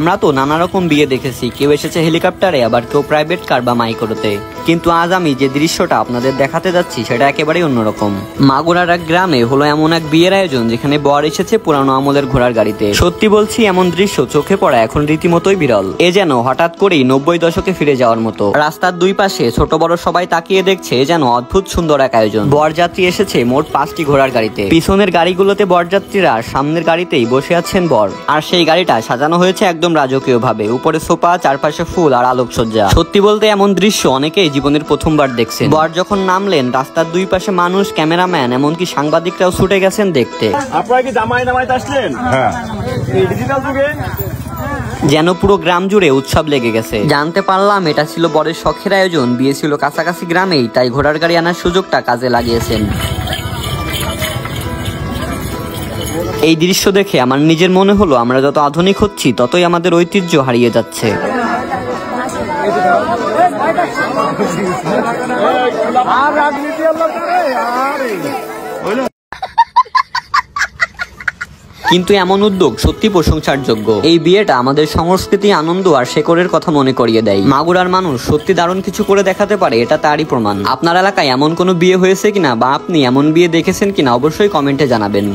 আমরা তো নানা রকম বিয়ে দেখেছি, কেউ এসেছে হেলিকপ্টারে, আবার কেউ প্রাইভেট কার বা মাইক্রোতে। কিন্তু আজ আমি যে দৃশ্যটা আপনাদের দেখাতে যাচ্ছি সেটা একেবারেই অন্যরকম। মাগুরার এক গ্রামে হলো এমন এক বিয়ের আয়োজন যেখানে বর এসেছে পুরানো আমলের ঘোড়ার গাড়িতে। সত্যি বলছি, এমন দৃশ্য চোখে পড়া এখন রীতিমতোই বিরল। এ যেন হঠাৎ করেই 90 দশকে ফিরে যাওয়ার মতো। রাস্তার দুই পাশে ছোট বড় সবাই তাকিয়ে দেখছে, যেন অদ্ভুত সুন্দর এক আয়োজন। বরযাত্রী এসেছে মোট 5টি ঘোড়ার গাড়িতে। পিছনের গাড়িগুলোতে বরযাত্রীরা, সামনের গাড়িতেই বসে আছেন বর। আর সেই গাড়িটা সাজানো হয়েছে একদম রাজকীয় ভাবে। উপরে সোফা, চারপাশে ফুল আর আলোকসজ্জা। সত্যি বলতে এমন দৃশ্য অনেকেই জীবনের প্রথমবার দেখছেন। বর যখন নামলেন, রাস্তার দুই পাশে মানুষ, ক্যামেরাম্যান, এমনকি সাংবাদিকরাও ছুটে গেছেন দেখতে। আপনারা কি জামাইতে আসলেন? হ্যাঁ, এই ডিজিটাল যুগে যেন পুরো গ্রাম জুড়ে উৎসব লেগে গেছে। জানতে পারলাম এটা ছিল বরের শখের আয়োজন। বিয়ে ছিল কাছাকাছি গ্রামেই, তাই ঘোড়ার গাড়ি আনার সুযোগটা কাজে লাগিয়েছেন। এই দৃশ্য দেখে আমার নিজের মনে হলো, আমরা যত আধুনিক হচ্ছি ততই আমাদের ঐতিহ্য হারিয়ে যাচ্ছে। কিন্তু এমন উদ্যোগ সত্যি প্রশংসার যোগ্য। এই বিয়েটা আমাদের সংস্কৃতি, আনন্দ আর শেকড়ের কথা মনে করিয়ে দেয়। মাগুরার মানুষ সত্যি দারুণ কিছু করে দেখাতে পারে, এটা তারই প্রমাণ। আপনার এলাকায় এমন কোনো বিয়ে হয়েছে কিনা, বা আপনি এমন বিয়ে দেখেছেন কিনা, অবশ্যই কমেন্টে জানাবেন।